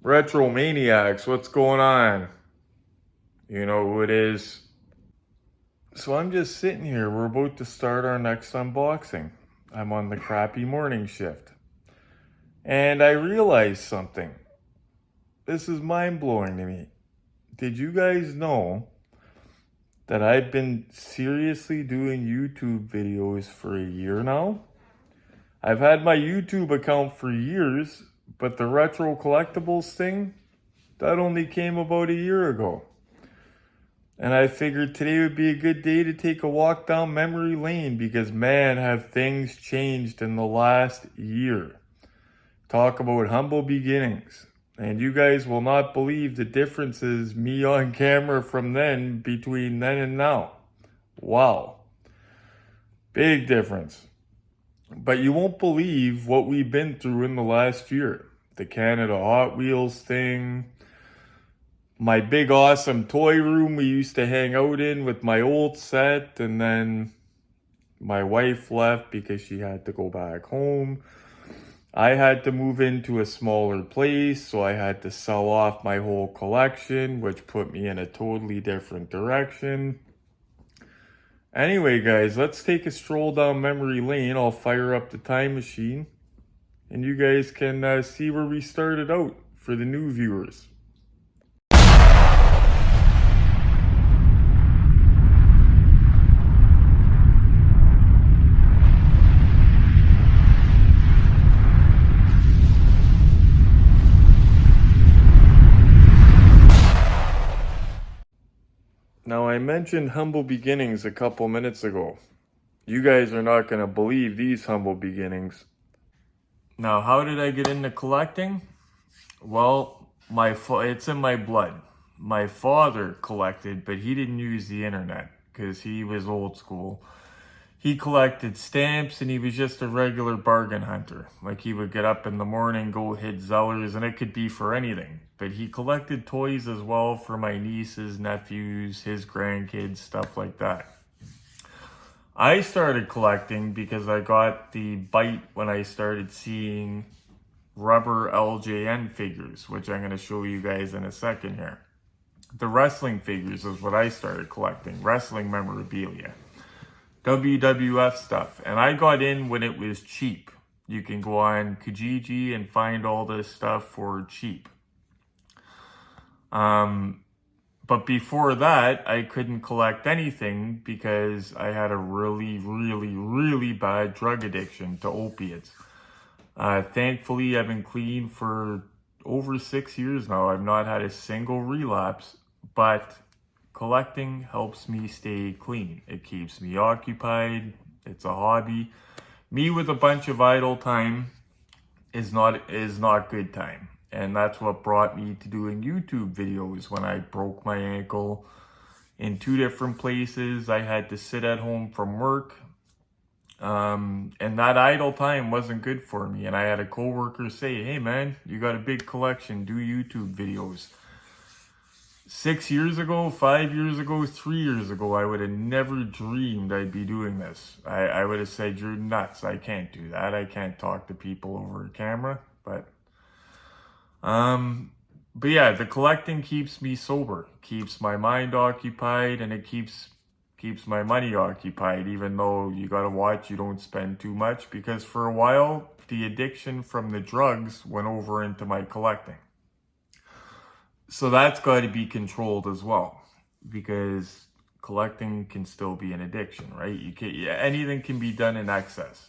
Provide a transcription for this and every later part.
Retro Maniacs, what's going on? You know who it is. So I'm just sitting here. We're about to start our next unboxing. I'm on the crappy morning shift. And I realized something. This is mind-blowing to me. Did you guys know that I've been seriously doing YouTube videos for a year now? I've had my YouTube account for years, but the Retro Collectibles thing, that only came about a year ago. And I figured today would be a good day to take a walk down memory lane because, man, have things changed in the last year. Talk about humble beginnings. And you guys will not believe the differences me on camera from then between then and now. Wow. Big difference. But you won't believe what we've been through in the last year. The Canada Hot Wheels thing. My big awesome toy room we used to hang out in with my old set, and then my wife left because she had to go back home. I had to move into a smaller place, so I had to sell off my whole collection, which put me in a totally different direction. Anyway, guys, let's take a stroll down memory lane. I'll fire up the time machine, and you guys can see where we started out for the new viewers. Now, I mentioned humble beginnings a couple minutes ago. You guys are not going to believe these humble beginnings. Now, how did I get into collecting? Well, it's in my blood. My father collected, but he didn't use the internet because he was old school. He collected stamps and he was just a regular bargain hunter. Like, he would get up in the morning, go hit Zellers, and it could be for anything. But he collected toys as well for my nieces, nephews, his grandkids, stuff like that. I started collecting because I got the bite when I started seeing rubber LJN figures, which I'm going to show you guys in a second here. The wrestling figures is what I started collecting, wrestling memorabilia. WWF stuff, and I got in when it was cheap. You can go on Kijiji and find all this stuff for cheap. But before that, I couldn't collect anything because I had a really bad drug addiction to opiates. Thankfully, I've been clean for over 6 years now. I've not had a single relapse, but collecting helps me stay clean. It keeps me occupied. It's a hobby. Me with a bunch of idle time is not good time. And that's what brought me to doing YouTube videos. When I broke my ankle in 2 different places, I had to sit at home from work. And that idle time wasn't good for me. And I had a coworker say, "Hey man, you got a big collection, do YouTube videos." 6 years ago, 5 years ago, 3 years ago, I would have never dreamed I'd be doing this. I would have said, "You're nuts. I can't do that. I can't talk to people over a camera." But yeah, the collecting keeps me sober, keeps my mind occupied, and it keeps my money occupied, even though you gotta watch you don't spend too much, because for a while, the addiction from the drugs went over into my collecting. So that's got to be controlled as well, because collecting can still be an addiction, right? Anything can be done in excess.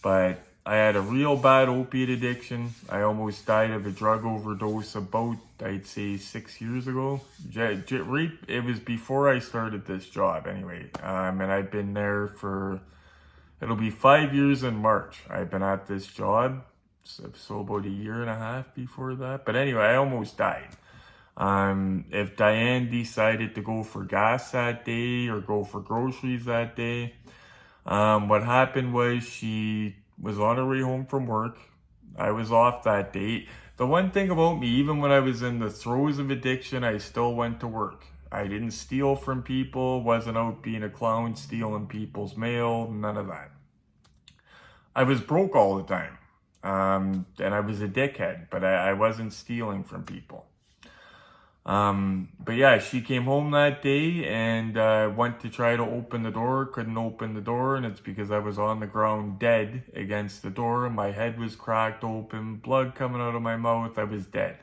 But I had a real bad opiate addiction. I almost died of a drug overdose about, I'd say, 6 years ago. It was before I started this job anyway. And I've been there for, it'll be 5 years in March. I've been at this job. So about a year and a half before that. But anyway, I almost died. If Diane decided to go for gas that day or go for groceries that day, what happened was she was on her way home from work. I was off that day. The one thing about me, even when I was in the throes of addiction, I still went to work. I didn't steal from people, wasn't out being a clown, stealing people's mail, none of that. I was broke all the time. And I was a dickhead, but I wasn't stealing from people. But yeah, she came home that day and went to try to open the door, couldn't open the door, and it's because I was on the ground dead against the door. My head was cracked open, blood coming out of my mouth, I was dead.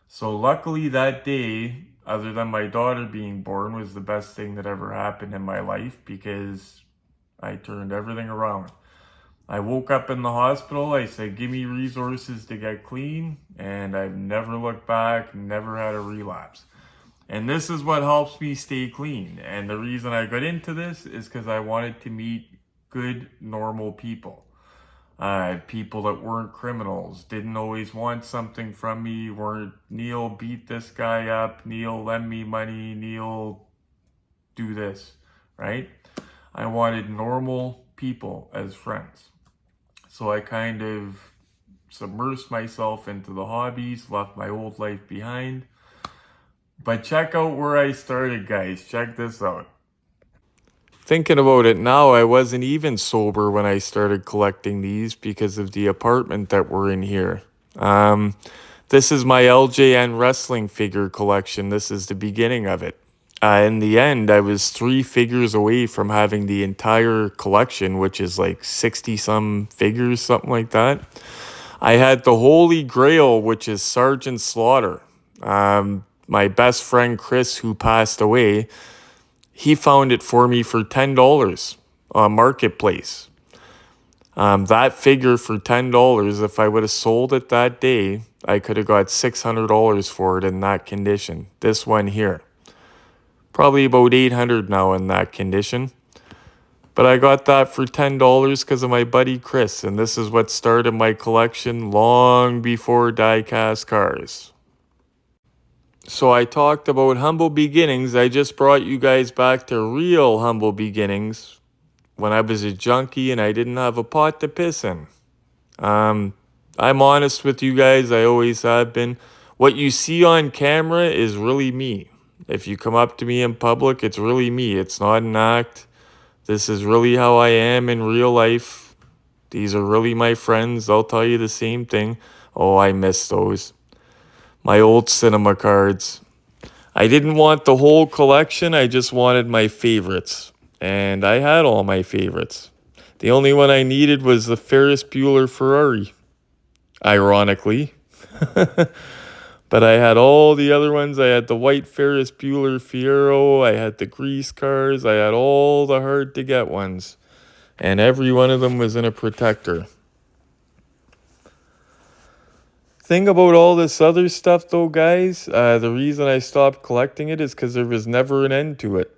So luckily that day, other than my daughter being born, was the best thing that ever happened in my life because I turned everything around. I woke up in the hospital. I said, give me resources to get clean. And I've never looked back, never had a relapse. And this is what helps me stay clean. And the reason I got into this is because I wanted to meet good, normal people. People that weren't criminals, didn't always want something from me, weren't, Neil, beat this guy up, Neil, lend me money, Neil, do this, right? I wanted normal people as friends. So I kind of submersed myself into the hobbies, left my old life behind. But check out where I started, guys. Check this out. Thinking about it now, I wasn't even sober when I started collecting these because of the apartment that we're in here. This is my LJN wrestling figure collection. This is the beginning of it. In the end, I was 3 figures away from having the entire collection, which is like 60 some figures, something like that. I had the Holy Grail, which is Sergeant Slaughter. My best friend Chris, who passed away, he found it for me for $10 on Marketplace. That figure for $10, if I would have sold it that day, I could have got $600 for it in that condition. This one here. Probably about $800 now in that condition. But I got that for $10 because of my buddy Chris, and this is what started my collection long before die-cast cars. So I talked about humble beginnings. I just brought you guys back to real humble beginnings when I was a junkie and I didn't have a pot to piss in. I'm honest with you guys. I always have been. What you see on camera is really me. If you come up to me in public, it's really me. It's not an act. This is really how I am in real life. These are really my friends. They'll tell you the same thing. Oh, I miss those. My old cinema cards. I didn't want the whole collection. I just wanted my favorites. And I had all my favorites. The only one I needed was the Ferris Bueller Ferrari. Ironically. But I had all the other ones. I had the white Ferris Bueller Fiero. I had the grease cars. I had all the hard-to-get ones. And every one of them was in a protector. Thing about all this other stuff, though, guys, the reason I stopped collecting it is because there was never an end to it.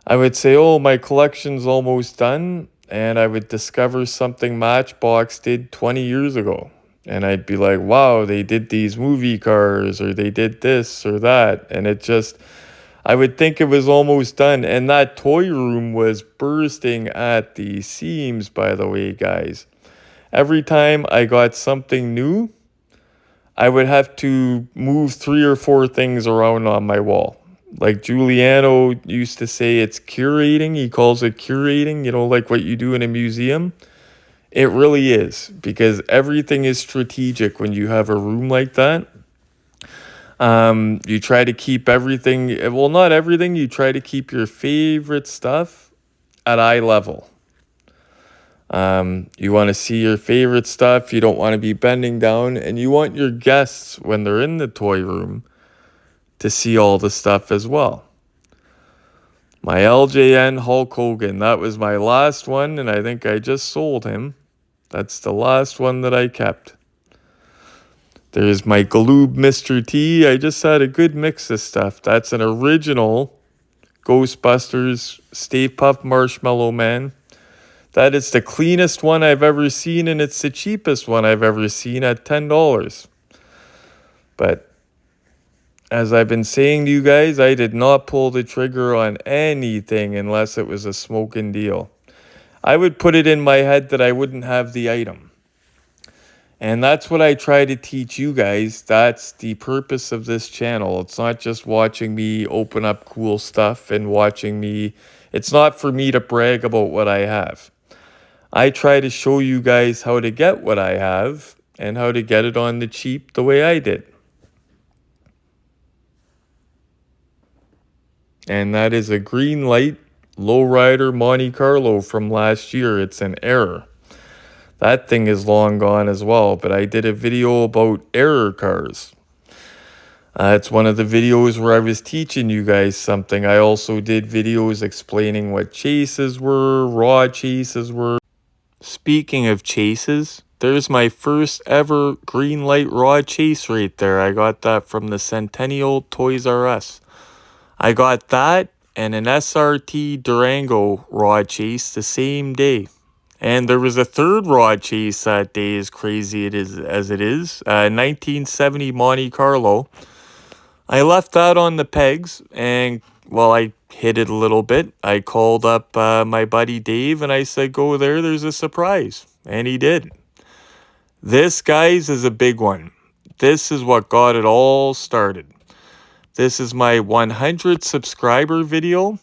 I would say, oh, my collection's almost done. And I would discover something Matchbox did 20 years ago. And I'd be like, wow, they did these movie cars, or they did this or that. And it just, I would think it was almost done. And that toy room was bursting at the seams, by the way, guys. Every time I got something new, I would have to move 3 or 4 things around on my wall. Like Giuliano used to say, it's curating. He calls it curating, like what you do in a museum. It really is, because everything is strategic when you have a room like that. You try to keep everything, well, not everything, you try to keep your favorite stuff at eye level. You want to see your favorite stuff, you don't want to be bending down, and you want your guests, when they're in the toy room, to see all the stuff as well. My LJN Hulk Hogan, that was my last one, and I think I just sold him. That's the last one that I kept. There's my Galoob Mr. T. I just had a good mix of stuff. That's an original Ghostbusters Stay Puft Marshmallow Man. That is the cleanest one I've ever seen, and it's the cheapest one I've ever seen at $10. But as I've been saying to you guys, I did not pull the trigger on anything unless it was a smoking deal. I would put it in my head that I wouldn't have the item. And that's what I try to teach you guys. That's the purpose of this channel. It's not just watching me open up cool stuff and watching me. It's not for me to brag about what I have. I try to show you guys how to get what I have and how to get it on the cheap the way I did. And that is a green light lowrider Monte Carlo from last year. It's an error. That thing is long gone as well, but I did a video about error cars. It's one of the videos where I was teaching you guys something. I also did videos explaining what chases were, raw chases were. Speaking of chases, there's my first ever green light raw chase right there. I got that from the Centennial Toys R Us. I got that and an SRT Durango raw chase the same day. And there was a third raw chase that day, as crazy as it is. 1970 Monte Carlo. I left that on the pegs, and well, I hit it a little bit. I called up my buddy Dave, and I said, go there's a surprise. And he did. This, guys, is a big one. This is what got it all started. This is my 100 subscriber video,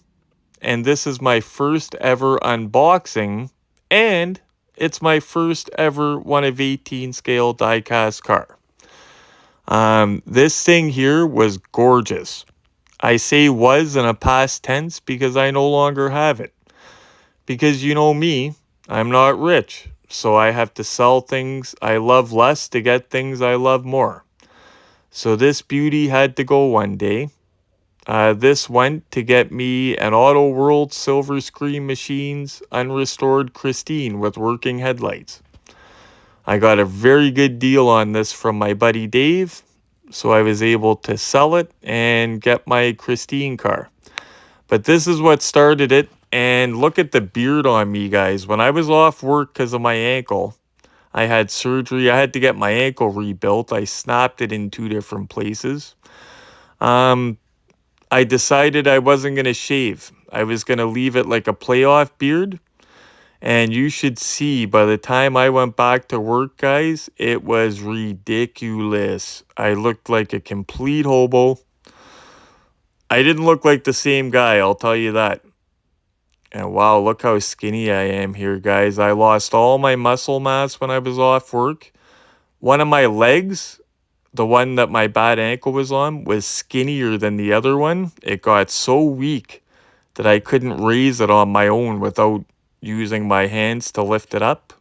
and this is my first ever unboxing, and it's my first ever 1 of 18 scale die-cast car. This thing here was gorgeous. I say was in a past tense because I no longer have it. Because you know me, I'm not rich, so I have to sell things I love less to get things I love more. So this beauty had to go one day. This went to get me an Auto World Silver Screen Machines unrestored Christine with working headlights. I got a very good deal on this from my buddy Dave, so I was able to sell it and get my Christine car. But this is what started it, and look at the beard on me, guys. When I was off work because of my ankle, I had surgery. I had to get my ankle rebuilt. I snapped it in 2 different places. I decided I wasn't going to shave. I was going to leave it like a playoff beard. And you should see, by the time I went back to work, guys, it was ridiculous. I looked like a complete hobo. I didn't look like the same guy, I'll tell you that. And wow, look how skinny I am here, guys. I lost all my muscle mass when I was off work. One of my legs, the one that my bad ankle was on, was skinnier than the other one. It got so weak that I couldn't raise it on my own without using my hands to lift it up.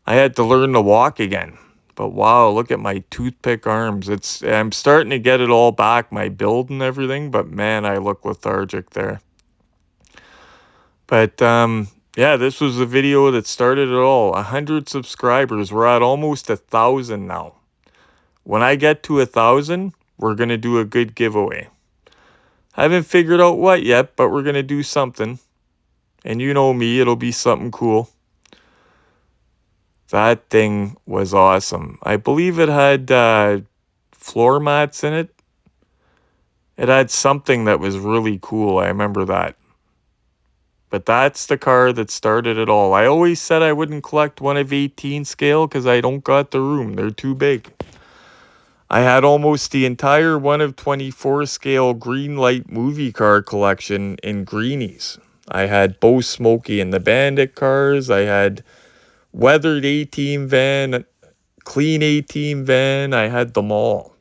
I had to learn to walk again. But wow, look at my toothpick arms. I'm starting to get it all back, my build and everything, but man, I look lethargic there. But yeah, this was the video that started it all. 100 subscribers. We're at almost 1,000 now. When I get to 1,000, we're going to do a good giveaway. I haven't figured out what yet, but we're going to do something. And you know me, it'll be something cool. That thing was awesome. I believe it had floor mats in it. It had something that was really cool. I remember that. But that's the car that started it all. I always said I wouldn't collect 1 of 18 scale because I don't got the room. They're too big. I had almost the entire 1 of 24 scale green light movie car collection in greenies. I had both Smokey and the Bandit cars. I had weathered A-Team van, clean A-Team van. I had them all.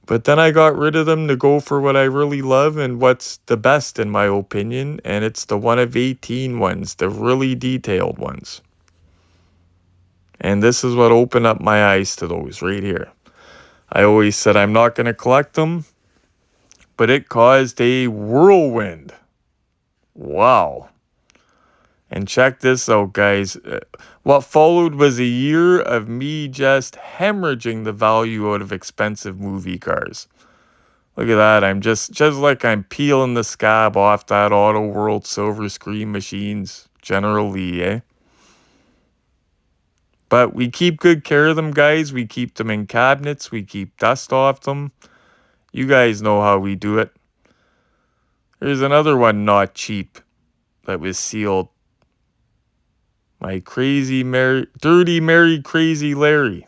But then I got rid of them to go for what I really love and what's the best in my opinion. And it's the 1 of 18 ones, the really detailed ones. And this is what opened up my eyes to those right here. I always said I'm not going to collect them, but it caused a whirlwind. Wow. And check this out, guys. What followed was a year of me just hemorrhaging the value out of expensive movie cars. Look at that. I'm just like I'm peeling the scab off that Auto World Silver Screen Machines General Lee, eh? But we keep good care of them, guys. We keep them in cabinets. We keep dust off them. You guys know how we do it. There's another one not cheap that was sealed. My Dirty Mary Crazy Larry.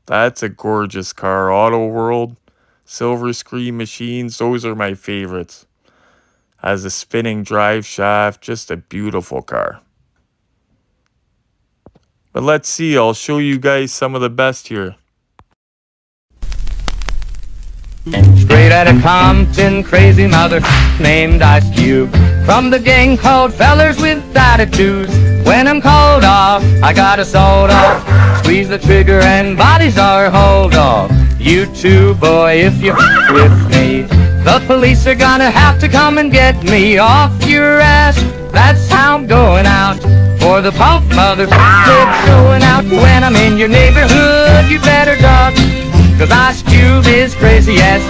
That's a gorgeous car. Auto World, Silver Screen Machines. Those are my favorites. Has a spinning drive shaft, just a beautiful car. But let's see, I'll show you guys some of the best here. Straight out of Compton, crazy mother named Ice Cube. From the gang called Fellers with Attitudes. When I'm called off, I got a sold off. Squeeze the trigger and bodies are hauled off. You too, boy, if you're with me. The police are gonna have to come and get me off your ass. That's how I'm going out. For the pump, mother, showing out. When I'm in your neighborhood, you better duck. 'Cause Ice Cube is crazy as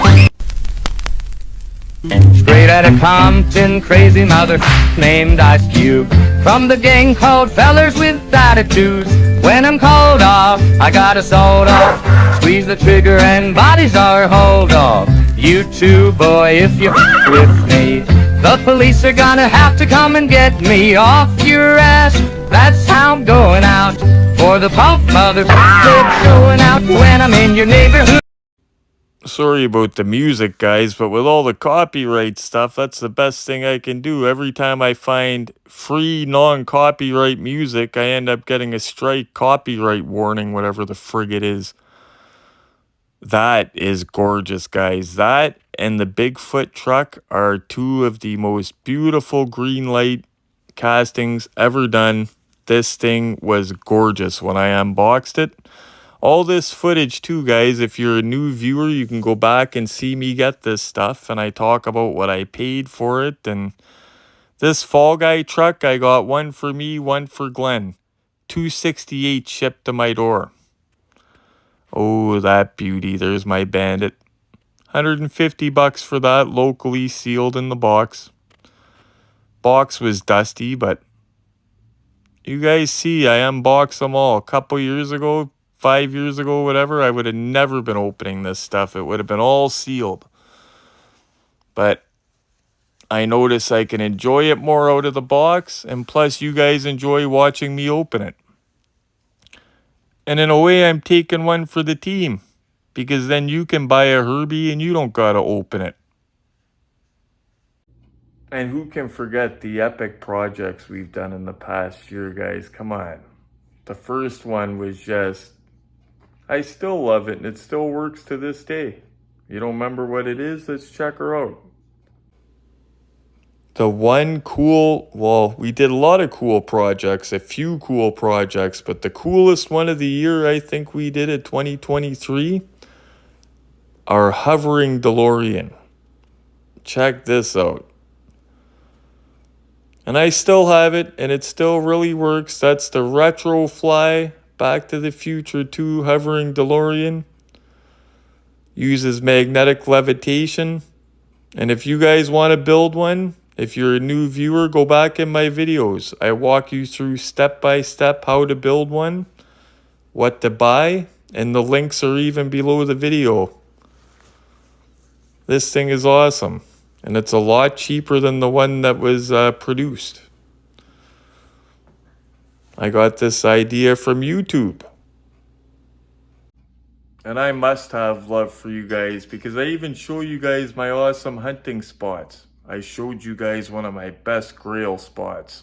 straight out of Compton, crazy mother named Ice Cube. From the gang called Fellers with Attitudes. When I'm called off, I got a sold off. Squeeze the trigger and bodies are hauled off. You too, boy, if you're with me. The police are gonna have to come and get me off your ass. That's how I'm going out. For the pump, mother, showing out when I'm in your neighborhood. Sorry about the music, guys, but with all the copyright stuff, that's the best thing I can do. Every time I find free, non-copyright music, I end up getting a strike copyright warning, whatever the frig it is. That is gorgeous, guys. That and the Bigfoot truck are two of the most beautiful green light castings ever done. This thing was gorgeous when I unboxed it. All this footage too, guys, if you're a new viewer, you can go back and see me get this stuff, and I talk about what I paid for it. And this Fall Guy truck, I got one for me, one for Glenn. $268 shipped to my door. Oh, that beauty. There's my Bandit. $150 for that, locally sealed in the box. Box was dusty, but you guys see, I unboxed them all. A couple years ago, 5 years ago, whatever, I would have never been opening this stuff. It would have been all sealed. But I notice I can enjoy it more out of the box, and plus you guys enjoy watching me open it. And in a way, I'm taking one for the team, because then you can buy a Herbie and you don't gotta open it. And who can forget the epic projects we've done in the past year, guys? Come on. The first one was just, I still love it, and it still works to this day. You don't remember what it is? Let's check her out. The one cool, well, we did a lot of cool projects, a few cool projects, but the coolest one of the year I think we did in 2023, our hovering DeLorean. Check this out. And I still have it, and it still really works. That's the Retro Fly Back to the Future 2 hovering DeLorean. Uses magnetic levitation. And if you guys want to build one, if you're a new viewer, go back in my videos. I walk you through step by step how to build one, what to buy, and the links are even below the video. This thing is awesome, and it's a lot cheaper than the one that was produced. I got this idea from YouTube. And I must have love for you guys, because I even show you guys my awesome hunting spots. I showed you guys one of my best grail spots.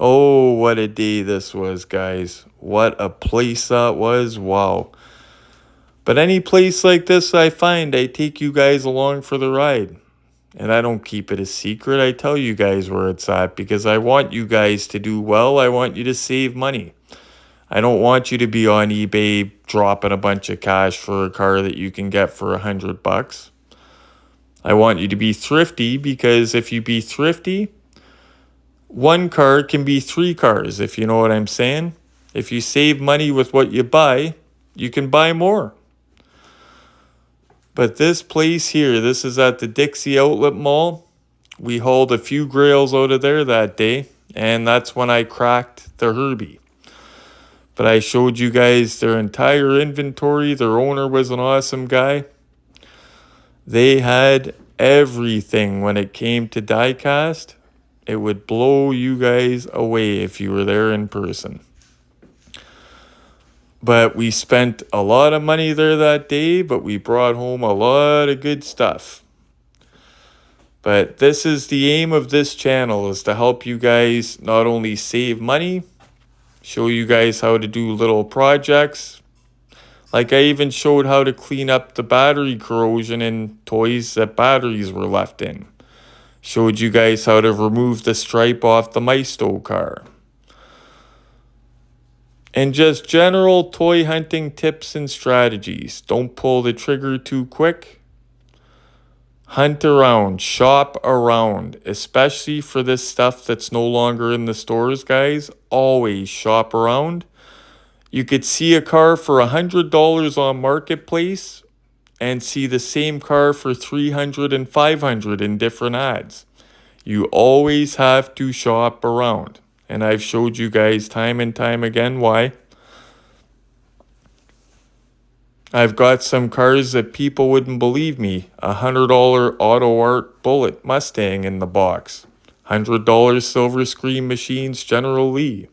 Oh, what a day this was, guys. What a place that was. Wow. But any place like this I find, I take you guys along for the ride. And I don't keep it a secret. I tell you guys where it's at, because I want you guys to do well. I want you to save money. I don't want you to be on eBay dropping a bunch of cash for a car that you can get for $100. I want you to be thrifty, because if you be thrifty, one car can be 3 cars, if you know what I'm saying. If you save money with what you buy, you can buy more. But this place here, this is at the Dixie Outlet Mall. We hauled a few grails out of there that day, and that's when I cracked the Herbie. But I showed you guys their entire inventory. Their owner was an awesome guy. They had everything when it came to die-cast. It would blow you guys away if you were there in person. But we spent a lot of money there that day, but we brought home a lot of good stuff. But this is the aim of this channel, is to help you guys not only save money, show you guys how to do little projects. Like I even showed how to clean up the battery corrosion in toys that batteries were left in. Showed you guys how to remove the stripe off the Maisto car. And just general toy hunting tips and strategies. Don't pull the trigger too quick. Hunt around, shop around, especially for this stuff that's no longer in the stores, guys. Always shop around. You could see a car for $100 on Marketplace and see the same car for $300 and $500 in different ads. You always have to shop around. And I've showed you guys time and time again why. I've got some cars that people wouldn't believe me. $100 Auto Art Bullet Mustang in the box. $100 Silver Screen Machines General Lee.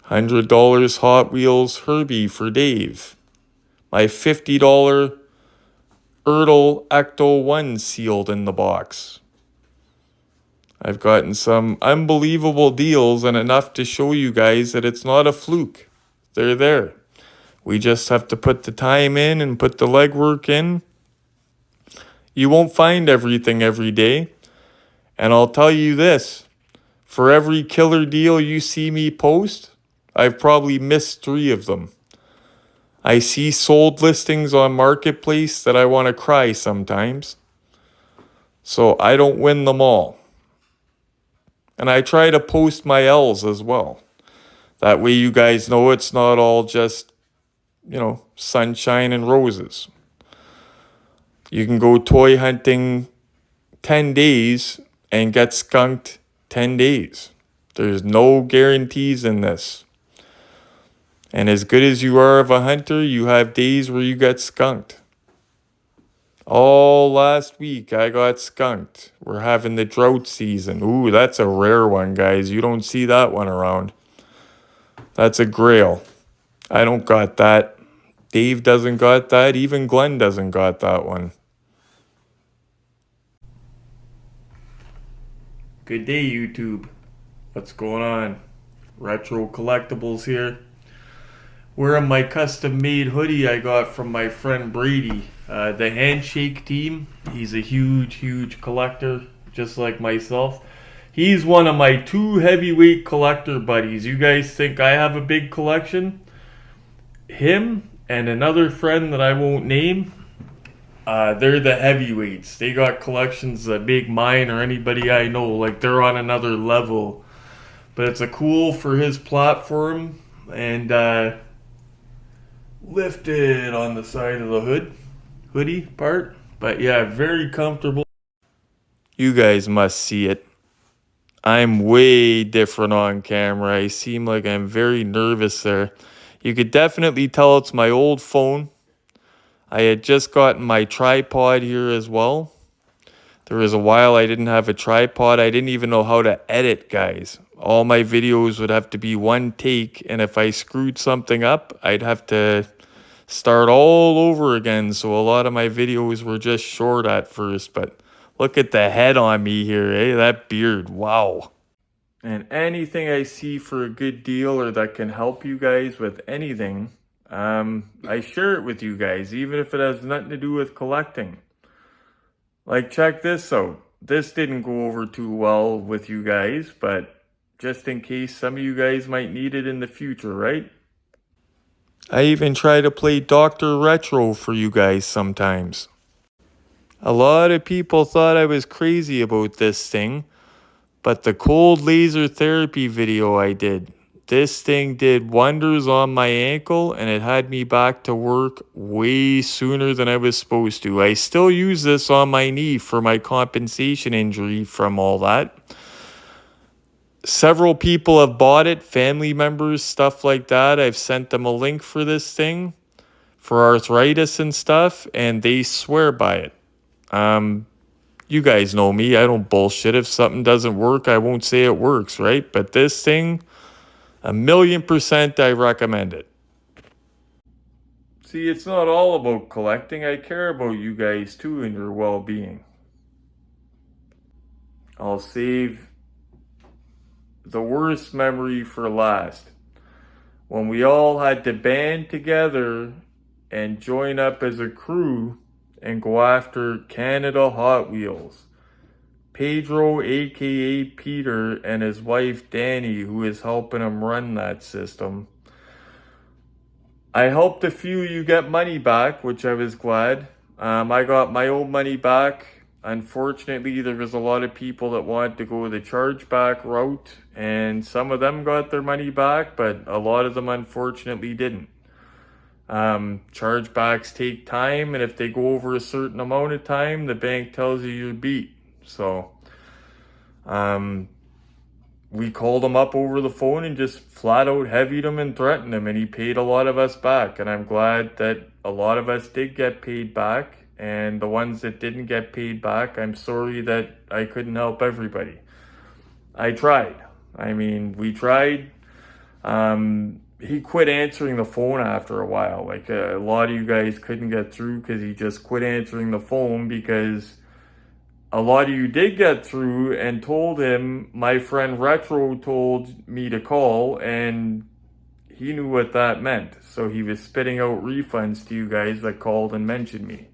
$100 Hot Wheels Herbie for Dave. My $50 Ertl Ecto 1 sealed in the box. I've gotten some unbelievable deals and enough to show you guys that it's not a fluke. They're there. We just have to put the time in and put the legwork in. You won't find everything every day. And I'll tell you this, for every killer deal you see me post, I've probably missed 3 of them. I see sold listings on Marketplace that I want to cry sometimes. So I don't win them all. And I try to post my L's as well. That way you guys know it's not all just, sunshine and roses. You can go toy hunting 10 days and get skunked 10 days. There's no guarantees in this. And as good as you are of a hunter, you have days where you get skunked. All last week I got skunked. We're having the drought season. Ooh, that's a rare one, guys. You don't see that one around. That's a grail. I don't got that. Dave doesn't got that. Even Glenn doesn't got that one. Good day, YouTube. What's going on? Retro Collectibles here. Wearing my custom-made hoodie I got from my friend Brady. The Handshake team. He's a huge collector, just like myself. He's one of my 2 heavyweight collector buddies. You guys think I have a big collection? Him and another friend that I won't name, they're the heavyweights. They got collections that make mine or anybody I know. Like, they're on another level. But it's a cool for his platform. And lifted on the side of the hoodie part. But yeah, very comfortable. You guys must see it. I'm way different on camera. I seem like I'm very nervous there. You could definitely tell it's my old phone. I had just gotten my tripod here as well. There was a while I didn't have a tripod. I didn't even know how to edit, guys. All my videos would have to be one take, and if I screwed something up, I'd have to start all over again. So a lot of my videos were just short at first, but look at the head on me here, eh? That beard, wow. And anything I see for a good deal or that can help you guys with anything, I share it with you guys, even if it has nothing to do with collecting. Like, check this out. This didn't go over too well with you guys, but just in case some of you guys might need it in the future, right? I even try to play Dr. Retro for you guys sometimes. A lot of people thought I was crazy about this thing, but the cold laser therapy video I did, this thing did wonders on my ankle, and it had me back to work way sooner than I was supposed to. I still use this on my knee for my compensation injury from all that. Several people have bought it, family members, stuff like that. I've sent them a link for this thing for arthritis and stuff, and they swear by it. You guys know me. I don't bullshit. If something doesn't work, I won't say it works, right? But this thing, 1,000,000% I recommend it. See, it's not all about collecting. I care about you guys too and your well-being. I'll save the worst memory for last. When we all had to band together and join up as a crew and go after Canada Hot Wheels. Pedro, aka Peter, and his wife Danny, who is helping him run that system. I helped a few of you get money back, which I was glad. I got my own money back. Unfortunately, there was a lot of people that wanted to go the chargeback route, and some of them got their money back, but a lot of them unfortunately didn't. Chargebacks take time, and if they go over a certain amount of time, the bank tells you you're beat. So, we called him up over the phone and just flat out heavied him and threatened him, and he paid a lot of us back. And I'm glad that a lot of us did get paid back, and the ones that didn't get paid back, I'm sorry that I couldn't help everybody. I tried. I mean, we tried. He quit answering the phone after a while. Like a lot of you guys couldn't get through because he just quit answering the phone, because a lot of you did get through and told him, my friend Retro told me to call, and he knew what that meant. So he was spitting out refunds to you guys that called and mentioned me.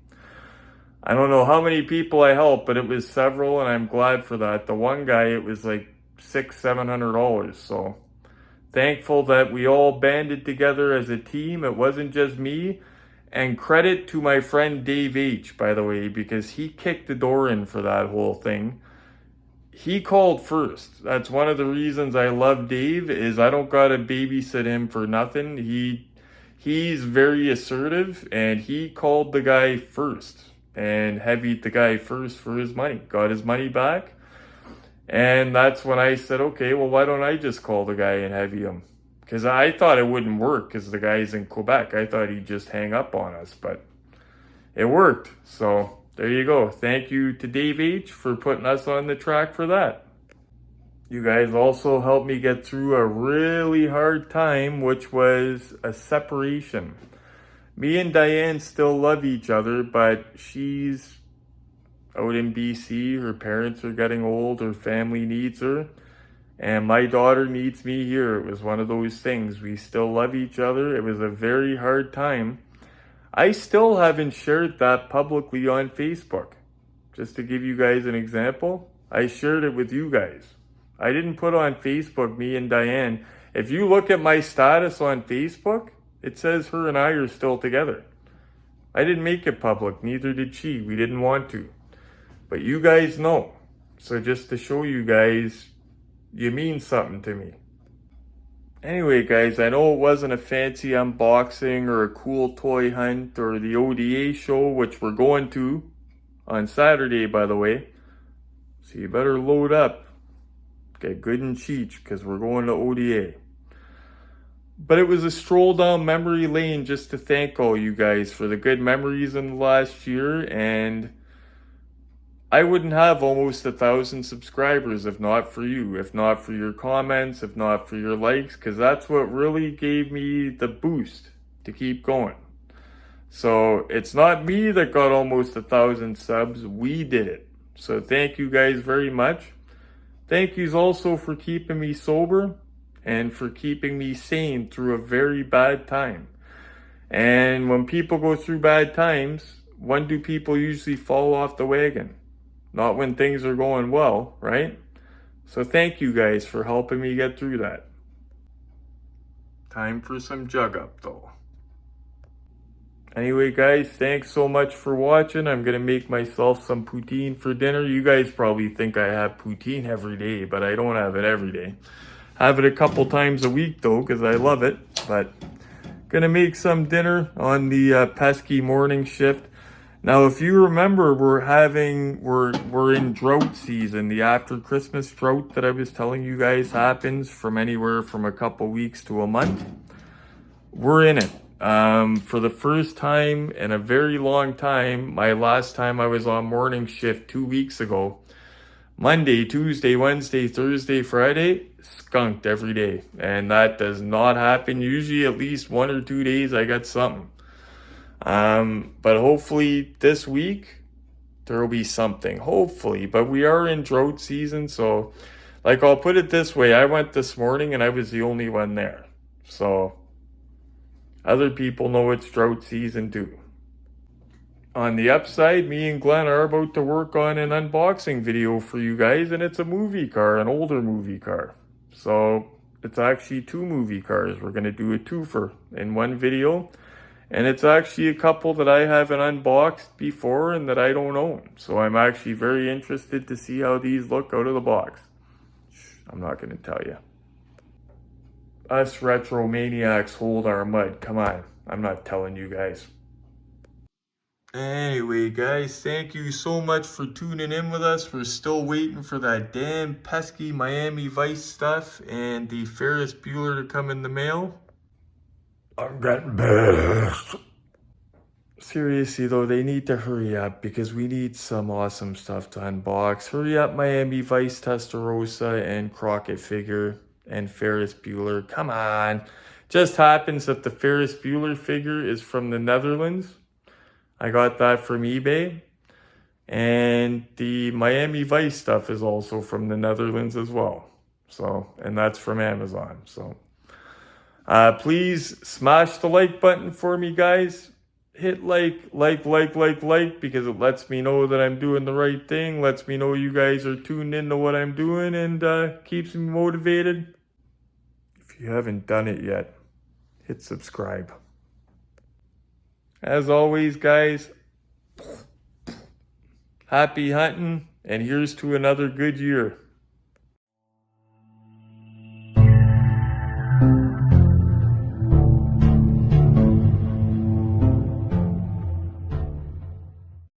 I don't know how many people I helped, but it was several, and I'm glad for that. The one guy, it was like $600-700. So thankful that we all banded together as a team. It wasn't just me. And credit to my friend Dave H, by the way, because he kicked the door in for that whole thing. He called first. That's one of the reasons I love Dave, is I don't gotta babysit him for nothing. He's very assertive, and he called the guy first and heavied the guy first for his money. Got his money back. And that's when I said, okay, well, why don't I just call the guy and heavy him? Because I thought it wouldn't work because the guy's in Quebec. I thought he'd just hang up on us, but it worked. So there you go. Thank you to Dave H for putting us on the track for that. You guys also helped me get through a really hard time, which was a separation. Me and Diane still love each other, but she's out in BC. Her parents are getting old. Her family needs her. And my daughter needs me here. It was one of those things. We still love each other. It was a very hard time. I still haven't shared that publicly on Facebook. Just to give you guys an example, I shared it with you guys. I didn't put on Facebook, me and Diane. If you look at my status on Facebook, it says her and I are still together. I didn't make it public, neither did she. We didn't want to. But you guys know. So just to show you guys, you mean something to me. Anyway, guys, I know it wasn't a fancy unboxing or a cool toy hunt or the ODA show, which we're going to on Saturday, by the way. So you better load up. Get good and Cheech, because we're going to ODA. But it was a stroll down memory lane just to thank all you guys for the good memories in the last year, and I wouldn't have almost 1,000 subscribers if not for you, if not for your comments, if not for your likes, because that's what really gave me the boost to keep going. So it's not me that got almost 1,000 subs, we did it. So thank you guys very much. Thank yous also for keeping me sober and for keeping me sane through a very bad time. And when people go through bad times, when do people usually fall off the wagon? Not when things are going well, right? So thank you guys for helping me get through that. Time for some jug up though. Anyway guys, thanks so much for watching. I'm gonna make myself some poutine for dinner. You guys probably think I have poutine every day, but I don't have it every day. Have it a couple times a week though, because I love it. But gonna make some dinner on the pesky morning shift. Now, if you remember, we're in drought season. The after Christmas drought that I was telling you guys happens from anywhere from a couple weeks to a month. We're in it. For the first time in a very long time, my last time I was on morning shift 2 weeks ago, Monday, Tuesday, Wednesday, Thursday, Friday, skunked every day. And that does not happen. Usually at least 1 or 2 days I got something. But hopefully this week there will be something. Hopefully. But we are in drought season, so like I'll put it this way. I went this morning and I was the only one there. So other people know it's drought season too. On the upside, me and Glenn are about to work on an unboxing video for you guys, and it's a movie car, an older movie car. So it's actually 2 movie cars. We're going to do a twofer in one video. And it's actually a couple that I haven't unboxed before and that I don't own. So I'm actually very interested to see how these look out of the box. I'm not going to tell you. Us Retro Maniacs hold our mud. Come on. I'm not telling you guys. Anyway, guys, thank you so much for tuning in with us. We're still waiting for that damn pesky Miami Vice stuff and the Ferris Bueller to come in the mail. I'm getting pissed. Seriously, though, they need to hurry up because we need some awesome stuff to unbox. Hurry up, Miami Vice Testarossa and Crockett figure and Ferris Bueller. Come on. Just happens that the Ferris Bueller figure is from the Netherlands. I got that from eBay. And the Miami Vice stuff is also from the Netherlands as well. So, and that's from Amazon. So, please smash the like button for me, guys. Hit like, because it lets me know that I'm doing the right thing. Lets me know you guys are tuned into what I'm doing and keeps me motivated. If you haven't done it yet, hit subscribe. As always, guys, happy hunting, and here's to another good year.